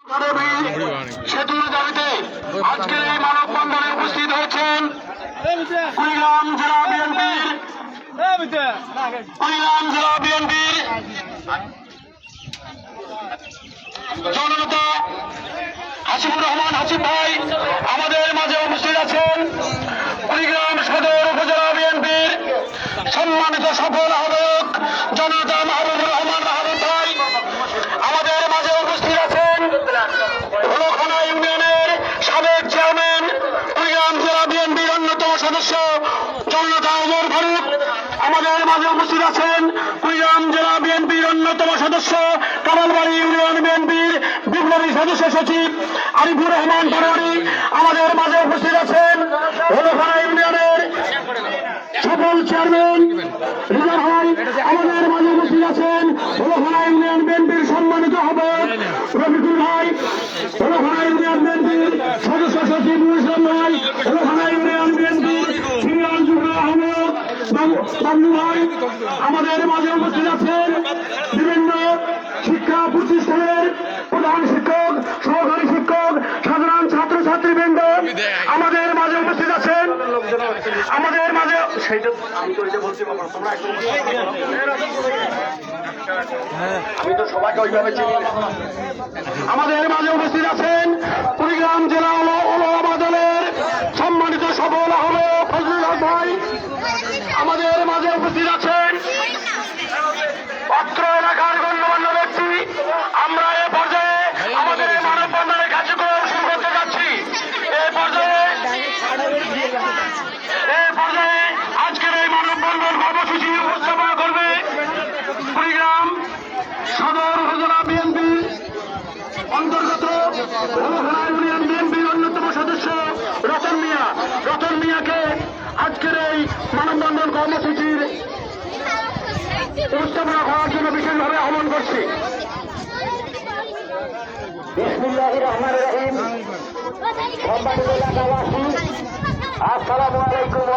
সেতুর দাবিতে আজকের এই মানববন্ধনে উপস্থিত হয়েছেন কুড়িগ্রাম জেলা বিএনপির জননেতা হাসিবুর রহমান হাসিব ভাই আমাদের মাঝে উপস্থিত আছেন। কুড়িগ্রাম সদর উপজেলা বিএনপির সম্মানিত সফল আহ্বায়ক জননেতা মাহবুবুর রহমান মাহবুব ভাই আমাদের মাঝে উপস্থিত আছেন। হলখানা ইউনিয়নের সাবেক চেয়ারম্যান কুড়িগ্রাম জেলা বিএনপির অন্যতম সদস্য জননেতা ওমর ফারুক আমাদের মাঝে উপস্থিত আছেন। কুড়িগ্রাম জেলা বিএনপির অন্যতম সদস্য কামালবাড়ি ইউনিয়ন বিএনপির বিপ্লবী সদস্য সচিব আরিফুর রহমান পানোয়ারি আমাদের মাঝে উপস্থিত আছেন। হলখানা ইউনিয়নের সফল চেয়ারম্যান রিজা ভাই আমাদের মাঝে উপস্থিত আছেন। হলখানা ইউনিয়ন বিএনপির সম্মানিত আহ্বায়ক রফিকুল ভাই, হলখানা ইউনিয়ন বিএনপির সদস্য সচিব ইসলাম ভাই, হলখানা ইউনিয়ন বিএনপির সিনিয়র যুগ্ম আহ্বায়ক বাবলু ভাই আমাদের মাঝে উপস্থিত আছেন। বিভিন্ন শিক্ষা প্রতিষ্ঠানের প্রধান শিক্ষক, সহকারী শিক্ষক, সাধারণ ছাত্রছাত্রীবৃন্দ আমাদের মাঝে উপস্থিত আছেন। আমাদের মাঝে আমাদের মাঝে উপস্থিত আছেন কুড়িগ্রাম জেলা ওলামা দলের সম্মানিত সফল আহ্বায়ক ফজলুল হক ভাই আমাদের মাঝে উপস্থিত আছেন। অত্র এলাকার গণ্যমান্য ব্যক্তি আমরা এ পর্যায়ে আমাদের মানববন্ধনের কার্যক্রম শুরু করতে যাচ্ছি। এই পর্যায়ে আজকের এই মানববন্ধন কর্মসূচি উপস্থাপনা করবে কুড়িগ্রাম সদর উপজেলা বিএনপি অন্তর্গত হলখানা ইউনিয়ন বিএনপির অন্যতম সদস্য রতন মিয়া। রতন মিয়াকে আজকের এই মানববন্ধন কর্মসূচির উপস্থাপনা করার জন্য বিশেষভাবে আহ্বান করছি। বিসমিল্লাহির রহমানির রহিম। সম্মানিত এলাকাবাসী, আসসালামু আলাইকুম।